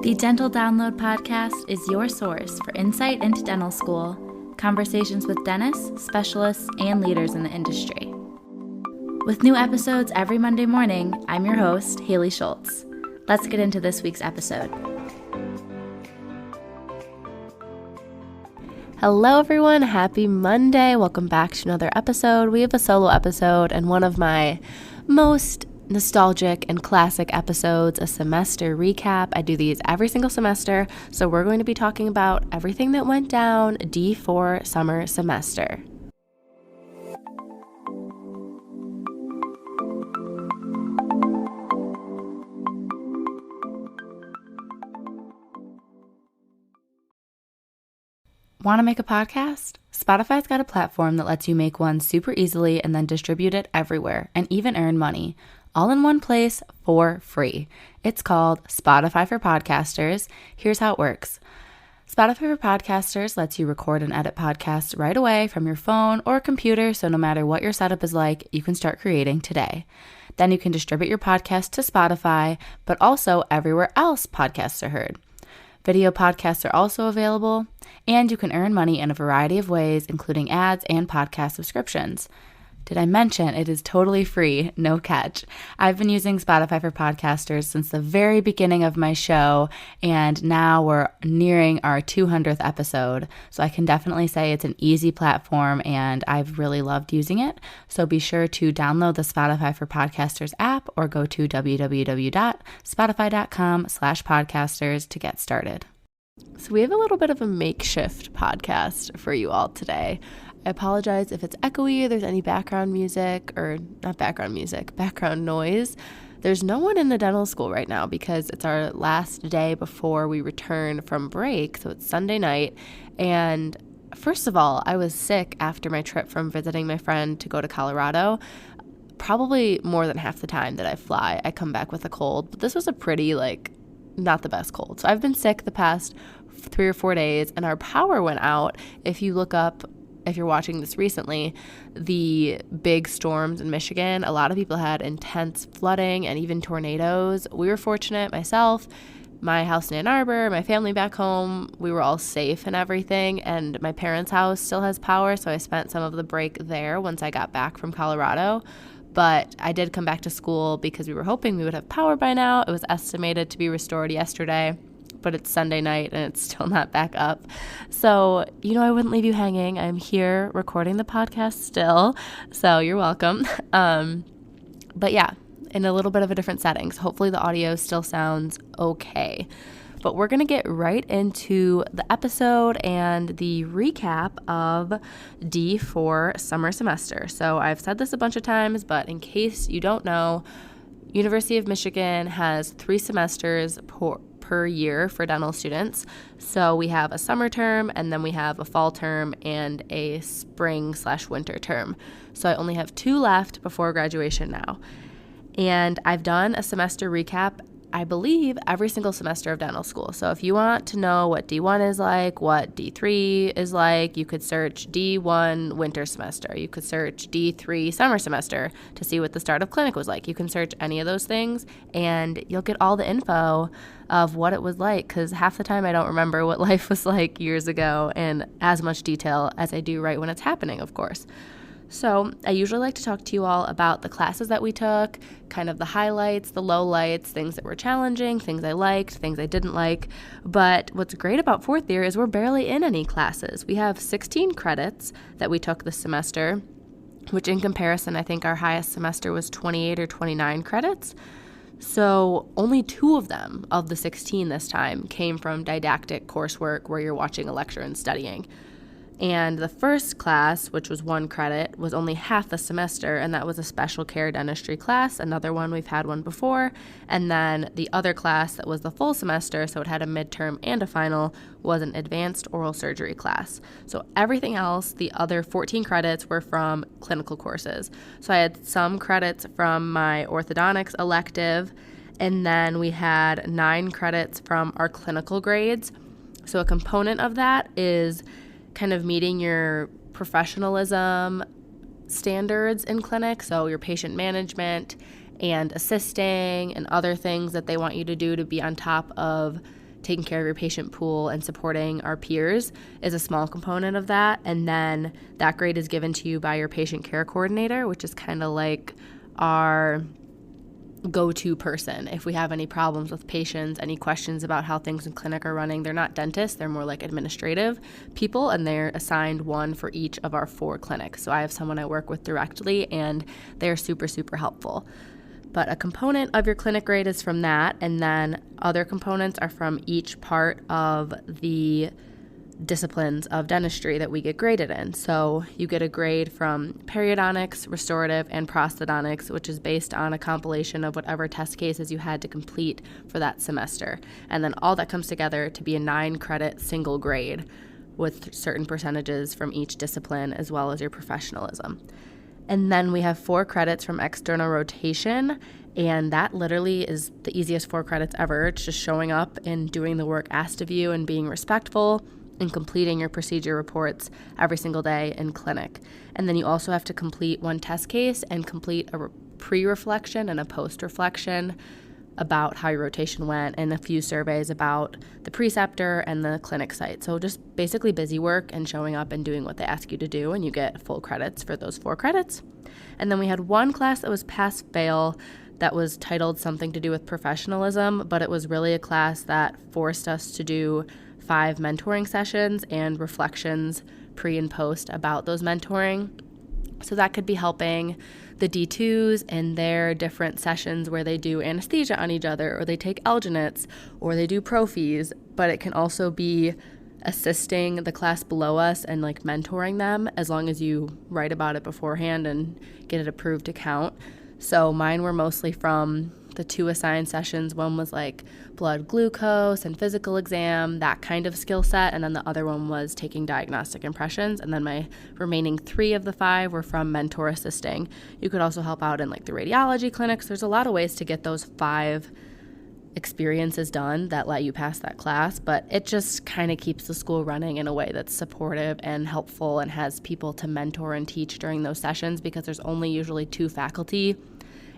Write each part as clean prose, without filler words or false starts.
The Dental Download Podcast is your source for insight into dental school, conversations with dentists, specialists, and leaders in the industry. With new episodes every Monday morning, I'm your host, Haley Schultz. Let's get into this week's episode. Hello everyone, happy Monday. Welcome back to another episode. We have a solo episode and one of my most nostalgic and classic episodes, a semester recap. I do these every single semester, so we're going to be talking about everything that went down D4 summer semester. Want to make a podcast? Spotify's got a platform that lets you make one super easily and then distribute it everywhere and even earn money, all in one place for free. It's called Spotify for Podcasters. Here's how it works. Spotify for Podcasters lets you record and edit podcasts right away from your phone or computer, so no matter what your setup is like, you can start creating today. Then you can distribute your podcast to Spotify, but also everywhere else podcasts are heard. Video podcasts are also available, and you can earn money in a variety of ways, including ads and podcast subscriptions. Did I mention it is totally free, no catch? I've been using Spotify for Podcasters since the very beginning of my show, and now we're nearing our 200th episode, so I can definitely say it's an easy platform, and I've really loved using it. So be sure to download the Spotify for Podcasters app or go to www.spotify.com/podcasters to get started. So we have a little bit of a makeshift podcast for you all today. I apologize if it's echoey, there's any background noise. There's no one in the dental school right now because it's our last day before we return from break, so it's Sunday night. And first of all, I was sick after my trip from visiting my friend to go to Colorado. Probably more than half the time that I fly, I come back with a cold. But this was a pretty, not the best cold. So I've been sick the past 3 or 4 days, and our power went out. If you look up, if you're watching this recently, the big storms in Michigan, a lot of people had intense flooding and even tornadoes. We were fortunate, myself, my house in Ann Arbor, my family back home, we were all safe and everything, and my parents' house still has power, so I spent some of the break there once I got back from Colorado. But I did come back to school because we were hoping we would have power by now. It was estimated to be restored yesterday, but it's Sunday night and it's still not back up. So, I wouldn't leave you hanging. I'm here recording the podcast still, so you're welcome. But yeah, in a little bit of a different setting. So hopefully the audio still sounds okay. But we're going to get right into the episode and the recap of D4 summer semester. So I've said this a bunch of times, but in case you don't know, University of Michigan has 3 semesters per year for dental students. So we have a summer term, and then we have a fall term and a spring/winter term. So I only have 2 left before graduation now. And I've done a semester recap, I believe, every single semester of dental school. So if you want to know what D1 is like, what D3 is like, you could search D1 winter semester. You could search D3 summer semester to see what the start of clinic was like. You can search any of those things and you'll get all the info of what it was like, because half the time I don't remember what life was like years ago in as much detail as I do right when it's happening, of course. So I usually like to talk to you all about the classes that we took, kind of the highlights, the lowlights, things that were challenging, things I liked, things I didn't like. But what's great about fourth year is we're barely in any classes. We have 16 credits that we took this semester, which in comparison, I think our highest semester was 28 or 29 credits. So only 2 of them, of the 16 this time, came from didactic coursework where you're watching a lecture and studying. And the first class, which was 1 credit, was only half the semester, and that was a special care dentistry class, another one we've had one before. And then the other class that was the full semester, so it had a midterm and a final, was an advanced oral surgery class. So everything else, the other 14 credits, were from clinical courses. So I had some credits from my orthodontics elective, and then we had 9 credits from our clinical grades. So a component of that is kind of meeting your professionalism standards in clinic, so your patient management and assisting and other things that they want you to do to be on top of taking care of your patient pool and supporting our peers is a small component of that. And then that grade is given to you by your patient care coordinator, which is kind of like our go-to person if we have any problems with patients, any questions about how things in clinic are running. They're not dentists, they're more like administrative people, and they're assigned one for each of our 4 clinics. So I have someone I work with directly, and they're super, super helpful. But a component of your clinic grade is from that, and then other components are from each part of the disciplines of dentistry that we get graded in. So you get a grade from periodontics, restorative, and prosthodontics, which is based on a compilation of whatever test cases you had to complete for that semester. And then all that comes together to be a 9-credit single grade with certain percentages from each discipline as well as your professionalism. And then we have 4 credits from external rotation, and that literally is the easiest 4 credits ever. It's just showing up and doing the work asked of you and being respectful and completing your procedure reports every single day in clinic. And then you also have to complete 1 test case and complete a pre-reflection and a post-reflection about how your rotation went, and a few surveys about the preceptor and the clinic site. So just basically busy work and showing up and doing what they ask you to do, and you get full credits for those 4 credits. And then we had 1 class that was pass-fail that was titled something to do with professionalism, but it was really a class that forced us to do 5 mentoring sessions and reflections pre and post about those mentoring. So that could be helping the D2s in their different sessions where they do anesthesia on each other, or they take alginates, or they do prophies, but it can also be assisting the class below us and like mentoring them, as long as you write about it beforehand and get it approved to count. So mine were mostly from the 2 assigned sessions. One was like blood glucose and physical exam, that kind of skill set, and then the other one was taking diagnostic impressions. And then my remaining 3 of the 5 were from mentor assisting. You could also help out in like the radiology clinics. There's a lot of ways to get those 5 experiences done that let you pass that class, but it just kind of keeps the school running in a way that's supportive and helpful and has people to mentor and teach during those sessions, because there's only usually 2 faculty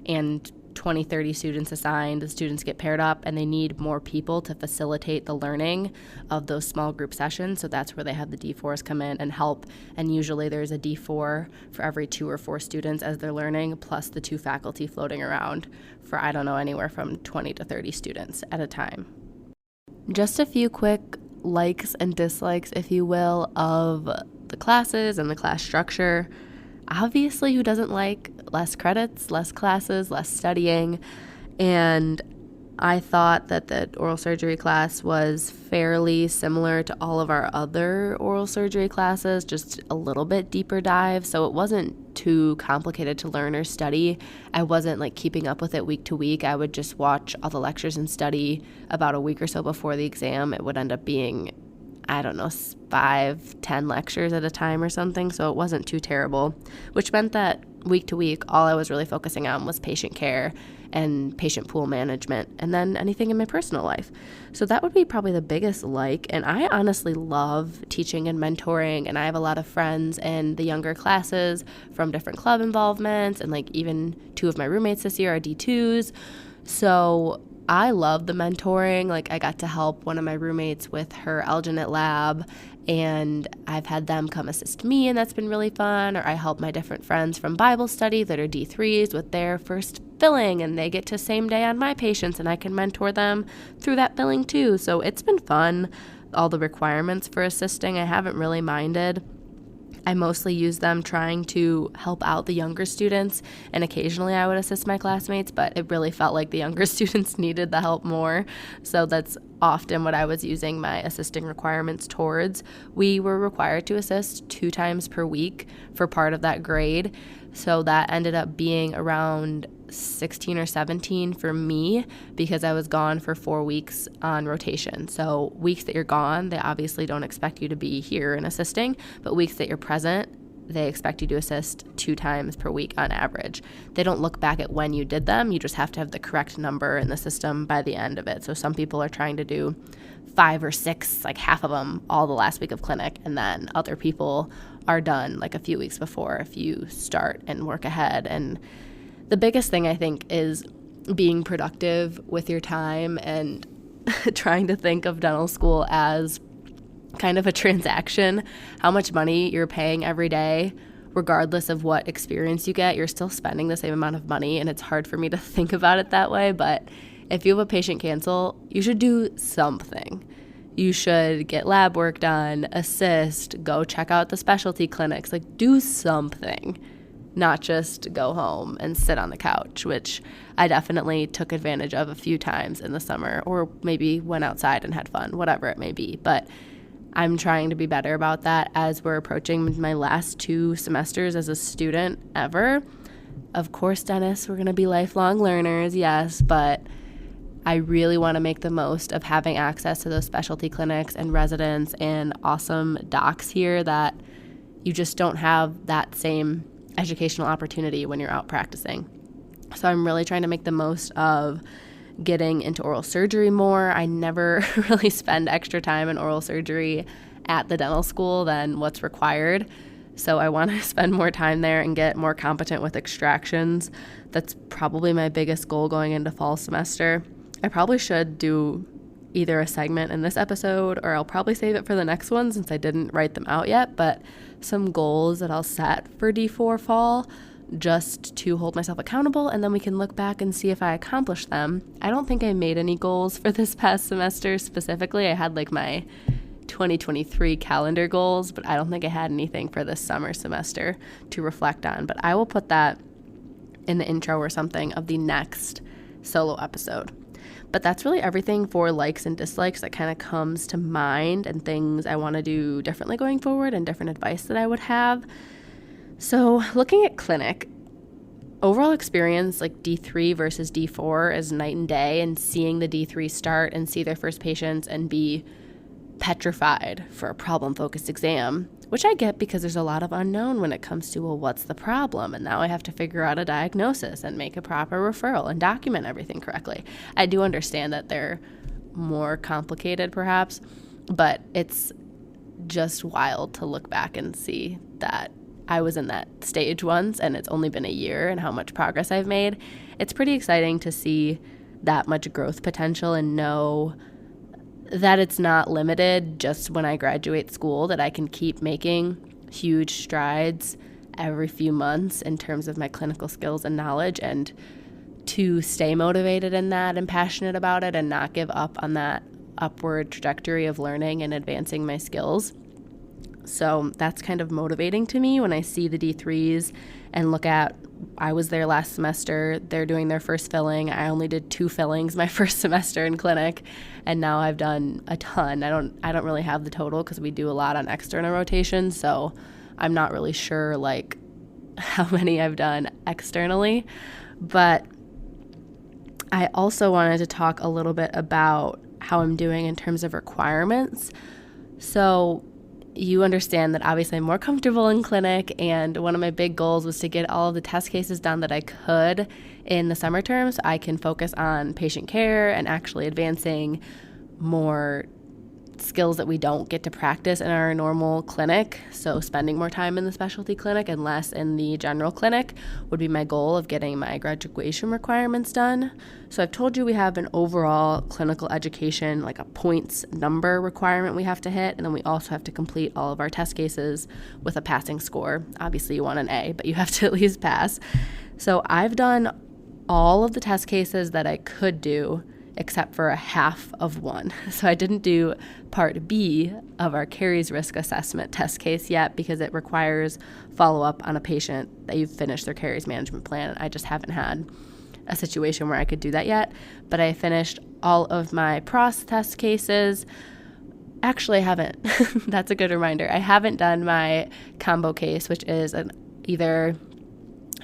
and 20, 30 students assigned. The students get paired up, and they need more people to facilitate the learning of those small group sessions. So that's where they have the D4s come in and help. And usually there's a D4 for every 2 or 4 students as they're learning, plus the 2 faculty floating around for, I don't know, anywhere from 20 to 30 students at a time. Just a few quick likes and dislikes, if you will, of the classes and the class structure. Obviously, who doesn't like less credits, less classes, less studying? And I thought that the oral surgery class was fairly similar to all of our other oral surgery classes, just a little bit deeper dive. So it wasn't too complicated to learn or study. I wasn't like keeping up with it week to week. I would just watch all the lectures and study about a week or so before the exam. It would end up being, I don't know, 5-10 lectures at a time or something, so it wasn't too terrible, which meant that week to week, all I was really focusing on was patient care and patient pool management, and then anything in my personal life. So that would be probably the biggest like, and I honestly love teaching and mentoring, and I have a lot of friends in the younger classes from different club involvements, and like even 2 of my roommates this year are D2s, so I love the mentoring. Like, I got to help one of my roommates with her alginate lab, and I've had them come assist me, and that's been really fun. Or I help my different friends from Bible study that are D3s with their first filling, and they get to same day on my patients, and I can mentor them through that filling too. So it's been fun. All the requirements for assisting, I haven't really minded. I mostly use them trying to help out the younger students, and occasionally I would assist my classmates, but it really felt like the younger students needed the help more, so that's often what I was using my assisting requirements towards. We were required to assist 2 times per week for part of that grade, so that ended up being around 16 or 17 for me, because I was gone for 4 weeks on rotation. So weeks that you're gone, they obviously don't expect you to be here and assisting, but weeks that you're present, they expect you to assist 2 times per week on average. They don't look back at when you did them. You just have to have the correct number in the system by the end of it. So some people are trying to do 5 or 6, like half of them, all the last week of clinic, and then other people are done like a few weeks before if you start and work ahead. And the biggest thing, I think, is being productive with your time and trying to think of dental school as kind of a transaction. How much money you're paying every day, regardless of what experience you get, you're still spending the same amount of money, and it's hard for me to think about it that way. But if you have a patient cancel, you should do something. You should get lab work done, assist, go check out the specialty clinics, like do something, not just go home and sit on the couch, which I definitely took advantage of a few times in the summer, or maybe went outside and had fun, whatever it may be. But I'm trying to be better about that as we're approaching my last 2 semesters as a student ever. Of course, dentists, we're going to be lifelong learners, yes, but I really want to make the most of having access to those specialty clinics and residents and awesome docs here that you just don't have that same educational opportunity when you're out practicing. So I'm really trying to make the most of getting into oral surgery more. I never really spend extra time in oral surgery at the dental school than what's required. So I want to spend more time there and get more competent with extractions. That's probably my biggest goal going into fall semester. I probably should do either a segment in this episode, or I'll probably save it for the next one since I didn't write them out yet, but some goals that I'll set for D4 fall just to hold myself accountable, and then we can look back and see if I accomplished them. I don't think I made any goals for this past semester specifically. I had like my 2023 calendar goals, but I don't think I had anything for this summer semester to reflect on. But I will put that in the intro or something of the next solo episode. But that's really everything for likes and dislikes that kind of comes to mind, and things I want to do differently going forward and different advice that I would have. So looking at clinic, overall experience like D3 versus D4 is night and day, and seeing the D3 start and see their first patients and be petrified for a problem-focused exam, which I get because there's a lot of unknown when it comes to, well, what's the problem? And now I have to figure out a diagnosis and make a proper referral and document everything correctly. I do understand that they're more complicated perhaps, but it's just wild to look back and see that I was in that stage once and it's only been a year and how much progress I've made. It's pretty exciting to see that much growth potential and know that it's not limited just when I graduate school, that I can keep making huge strides every few months in terms of my clinical skills and knowledge, and to stay motivated in that and passionate about it and not give up on that upward trajectory of learning and advancing my skills. So that's kind of motivating to me when I see the D3s and look at, I was there last semester, they're doing their first filling. I only did 2 fillings my first semester in clinic, and now I've done a ton. I don't really have the total because we do a lot on external rotation, so I'm not really sure like how many I've done externally. But I also wanted to talk a little bit about how I'm doing in terms of requirements. So you understand that obviously I'm more comfortable in clinic, and one of my big goals was to get all of the test cases done that I could in the summer term so I can focus on patient care and actually advancing more skills that we don't get to practice in our normal clinic. So spending more time in the specialty clinic and less in the general clinic would be my goal of getting my graduation requirements done. So I've told you we have an overall clinical education, like a points number requirement we have to hit, and then we also have to complete all of our test cases with a passing score. Obviously you want an A, but you have to at least pass. So I've done all of the test cases that I could do except for a half of one. So I didn't do part B of our caries risk assessment test case yet because it requires follow-up on a patient that you've finished their caries management plan. I just haven't had a situation where I could do that yet. But I finished all of my PROS test cases. Actually, I haven't. That's a good reminder. I haven't done my combo case, which is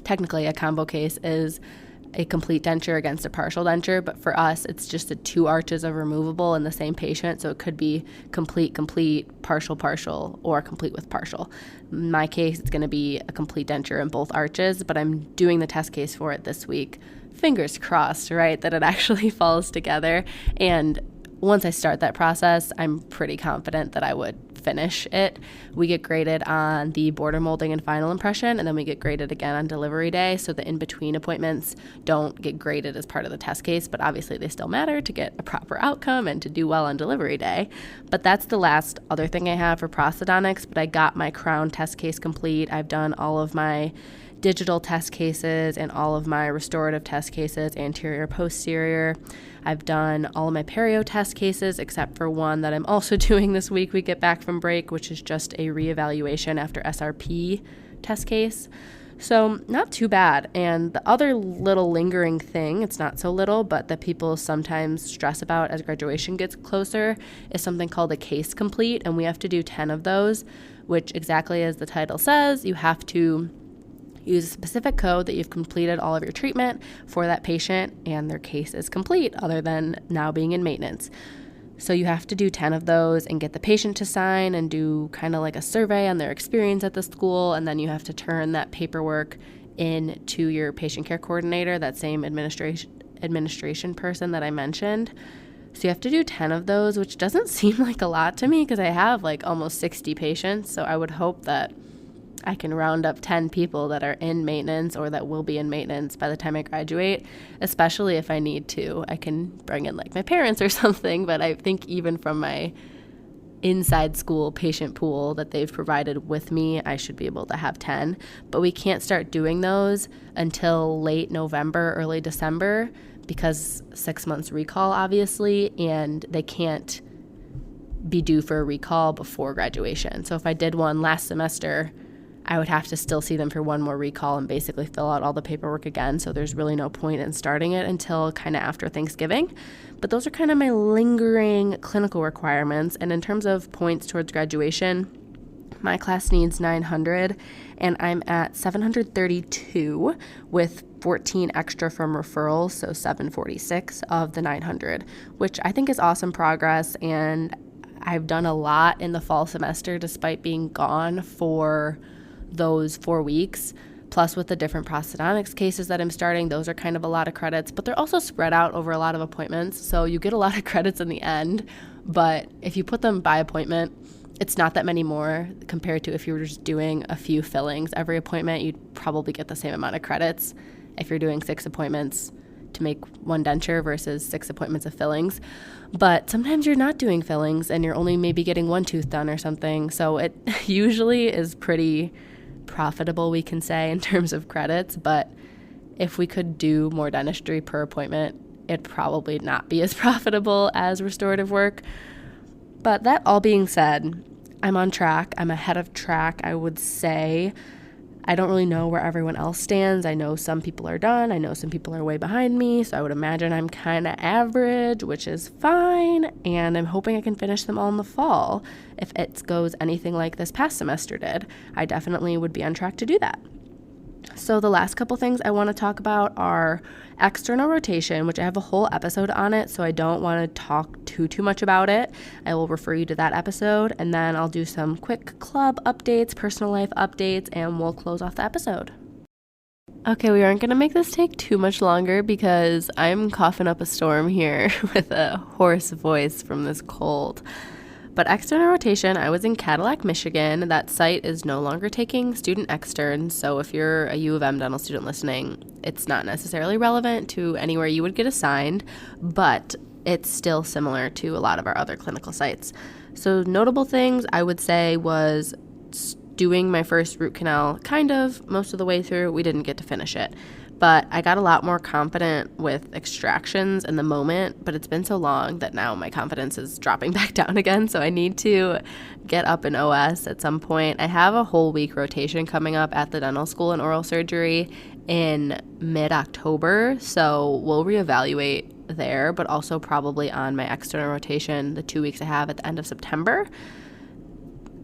technically a combo case is a complete denture against a partial denture, but for us it's just the 2 arches of removable in the same patient, so it could be complete, partial, or complete with partial. In my case, it's going to be a complete denture in both arches, but I'm doing the test case for it this week. Fingers crossed, right, that it actually falls together. And once I start that process, I'm pretty confident that I would finish it. We get graded on the border molding and final impression, and then we get graded again on delivery day. So the in-between appointments don't get graded as part of the test case, but obviously they still matter to get a proper outcome and to do well on delivery day. But that's the last other thing I have for prosthodontics, but I got my crown test case complete. I've done all of my digital test cases and all of my restorative test cases, anterior, posterior. I've done all of my perio test cases except for one that I'm also doing this week we get back from break, which is just a reevaluation after SRP test case. So not too bad. And the other little lingering thing, it's not so little, but that people sometimes stress about as graduation gets closer, is something called a case complete. And we have to do 10 of those, which exactly as the title says, you have to use a specific code that you've completed all of your treatment for that patient and their case is complete, other than now being in maintenance. So you have to do 10 of those and get the patient to sign and do kind of like a survey on their experience at the school, and then you have to turn that paperwork in to your patient care coordinator, that same administration person that I mentioned. So you have to do 10 of those, which doesn't seem like a lot to me because I have like almost 60 patients. So I would hope that I can round up 10 people that are in maintenance or that will be in maintenance by the time I graduate, especially if I need to. I can bring in like my parents or something, but I think even from my inside school patient pool that they've provided with me, I should be able to have 10. But we can't start doing those until late November, early December, because 6 months recall, obviously, and they can't be due for a recall before graduation. So if I did one last semester, I would have to still see them for one more recall and basically fill out all the paperwork again. So there's really no point in starting it until kind of after Thanksgiving. But those are kind of my lingering clinical requirements. And in terms of points towards graduation, my class needs 900 and I'm at 732 with 14 extra from referrals, so 746 of the 900, which I think is awesome progress. And I've done a lot in the fall semester despite being gone for those 4 weeks, plus with the different prosthodontics cases that I'm starting, those are kind of a lot of credits, but they're also spread out over a lot of appointments, so you get a lot of credits in the end. But if you put them by appointment, it's not that many more compared to if you were just doing a few fillings every appointment. You'd probably get the same amount of credits if you're doing 6 appointments to make 1 denture versus 6 appointments of fillings. But sometimes you're not doing fillings and you're only maybe getting 1 tooth done or something, so it usually is pretty profitable, we can say, in terms of credits. But if we could do more dentistry per appointment, it'd probably not be as profitable as restorative work. But that all being said, I'm on track. I'm ahead of track, I would say. I don't really know where everyone else stands. I know some people are done. I know some people are way behind me. So I would imagine I'm kind of average, which is fine. And I'm hoping I can finish them all in the fall. If it goes anything like this past semester did, I definitely would be on track to do that. So the last couple things I want to talk about are external rotation, which I have a whole episode on it, so I don't want to talk too much about it. I will refer you to that episode, and then I'll do some quick club updates, personal life updates, and we'll close off the episode. Okay, we aren't going to make this take too much longer because I'm coughing up a storm here with a hoarse voice from this cold. But external rotation, I was in Cadillac, Michigan. That site is no longer taking student externs, so if you're a U of M dental student listening, it's not necessarily relevant to anywhere you would get assigned, but it's still similar to a lot of our other clinical sites. So notable things I would say was doing my first root canal kind of most of the way through. We didn't get to finish it. But I got a lot more confident with extractions in the moment, but it's been so long that now my confidence is dropping back down again, so I need to get up in OS at some point. I have a whole week rotation coming up at the dental school in oral surgery in mid-October, so we'll reevaluate there, but also probably on my external rotation the 2 weeks I have at the end of September.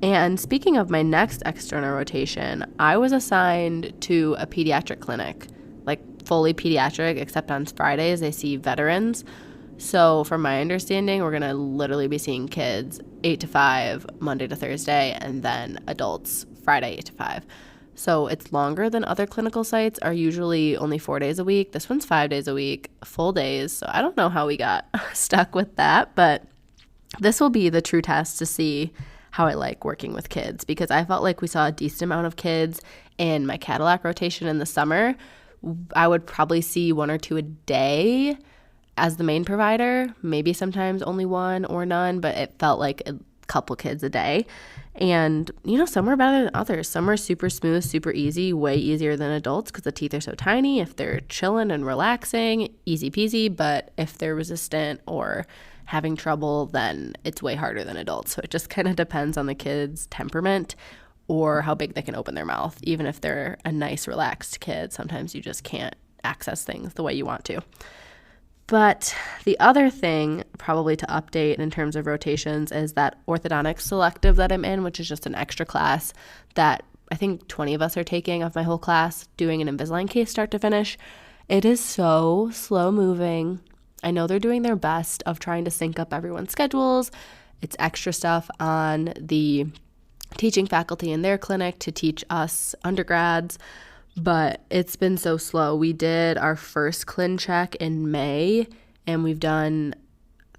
And speaking of my next external rotation, I was assigned to a pediatric clinic, like fully pediatric, except on Fridays they see veterans. So from my understanding, we're going to literally be seeing kids 8 to 5, Monday to Thursday, and then adults Friday 8 to 5. So it's longer than other clinical sites are usually only 4 days a week. This one's 5 days a week, full days. So I don't know how we got stuck with that, but this will be the true test to see how I like working with kids, because I felt like we saw a decent amount of kids in my Cadillac rotation in the summer. I would probably see 1 or 2 a day as the main provider, maybe sometimes only 1 or none, but it felt like a couple kids a day. And, some are better than others. Some are super smooth, super easy, way easier than adults because the teeth are so tiny. If they're chilling and relaxing, easy peasy. But if they're resistant or having trouble, then it's way harder than adults. So it just kind of depends on the kid's temperament or how big they can open their mouth. Even if they're a nice, relaxed kid, sometimes you just can't access things the way you want to. But the other thing probably to update in terms of rotations is that orthodontics selective that I'm in, which is just an extra class that I think 20 of us are taking of my whole class, doing an Invisalign case start to finish. It is so slow moving. I know they're doing their best of trying to sync up everyone's schedules. It's extra stuff on the teaching faculty in their clinic to teach us undergrads. But it's been so slow. We did our first clin check in May, and we've done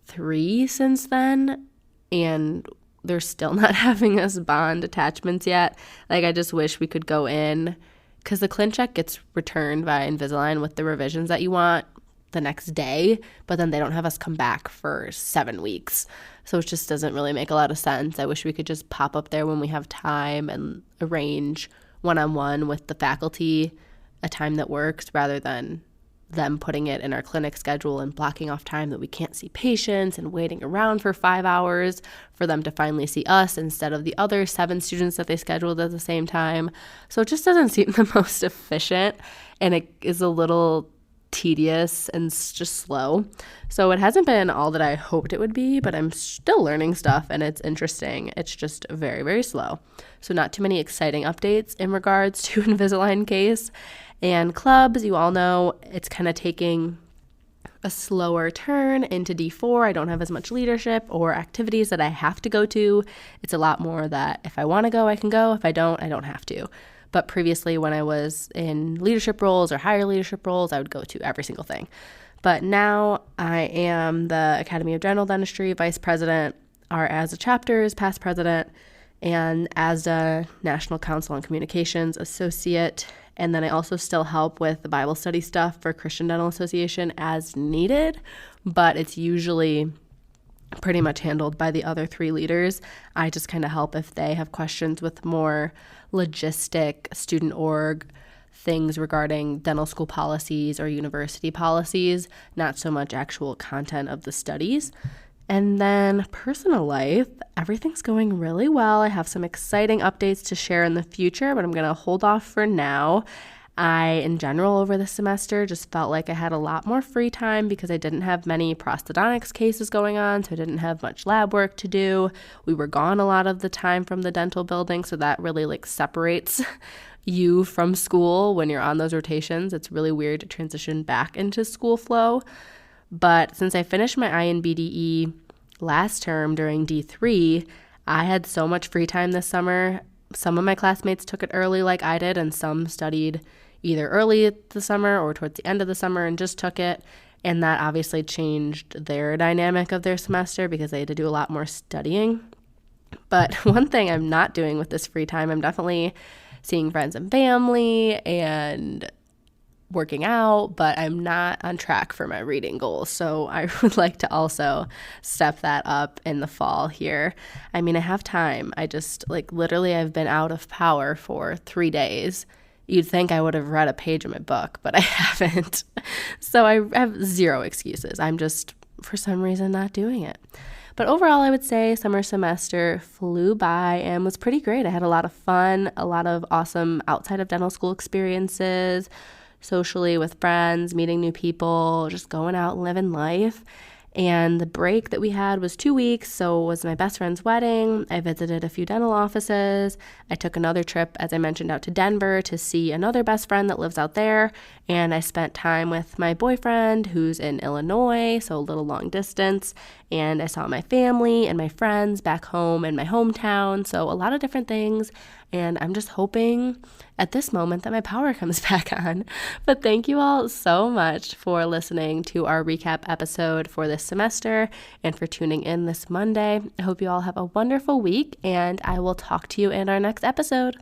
3 since then, and they're still not having us bond attachments yet. Like, I just wish we could go in, because the clin check gets returned by Invisalign with the revisions that you want the next day, but then they don't have us come back for 7 weeks. So it just doesn't really make a lot of sense. I wish we could just pop up there when we have time and arrange one-on-one with the faculty a time that works, rather than them putting it in our clinic schedule and blocking off time that we can't see patients and waiting around for 5 hours for them to finally see us instead of the other 7 students that they scheduled at the same time. So it just doesn't seem the most efficient, and it is a little tedious and just slow. So it hasn't been all that I hoped it would be, but I'm still learning stuff and it's interesting. It's just very, very slow. So not too many exciting updates in regards to Invisalign case. And clubs, you all know, it's kind of taking a slower turn into D4. I don't have as much leadership or activities that I have to go to. It's a lot more that if I want to go, I can go. If I don't have to. But previously, when I was in leadership roles or higher leadership roles, I would go to every single thing. But now I am the Academy of General Dentistry vice president, our ASDA chapters past president, and ASDA National Council on Communications associate. And then I also still help with the Bible study stuff for Christian Dental Association as needed, but it's usually pretty much handled by the other 3 leaders. I just kind of help if they have questions with more logistic student org things regarding dental school policies or university policies, not so much actual content of the studies. And then personal life, everything's going really well. I have some exciting updates to share in the future, but I'm going to hold off for now. I, in general, over the semester, just felt like I had a lot more free time because I didn't have many prosthodontics cases going on, so I didn't have much lab work to do. We were gone a lot of the time from the dental building, so that really separates you from school when you're on those rotations. It's really weird to transition back into school flow. But since I finished my INBDE last term during D3, I had so much free time this summer. Some of my classmates took it early like I did, and some studied either early the summer or towards the end of the summer and just took it. And that obviously changed their dynamic of their semester because they had to do a lot more studying. But one thing I'm not doing with this free time, I'm definitely seeing friends and family and working out, but I'm not on track for my reading goals. So I would like to also step that up in the fall here. I mean, I have time. I just literally I've been out of power for 3 days. You'd think I would have read a page of my book, but I haven't. So I have 0 excuses. I'm just, for some reason, not doing it. But overall, I would say summer semester flew by and was pretty great. I had a lot of fun, a lot of awesome outside of dental school experiences, socially with friends, meeting new people, just going out and living life. And the break that we had was 2 weeks, so it was my best friend's wedding. I visited a few dental offices. I took another trip, as I mentioned, out to Denver to see another best friend that lives out there. And I spent time with my boyfriend who's in Illinois, so a little long distance. And I saw my family and my friends back home in my hometown. So a lot of different things. And I'm just hoping at this moment that my power comes back on. But thank you all so much for listening to our recap episode for this semester and for tuning in this Monday. I hope you all have a wonderful week, and I will talk to you in our next episode.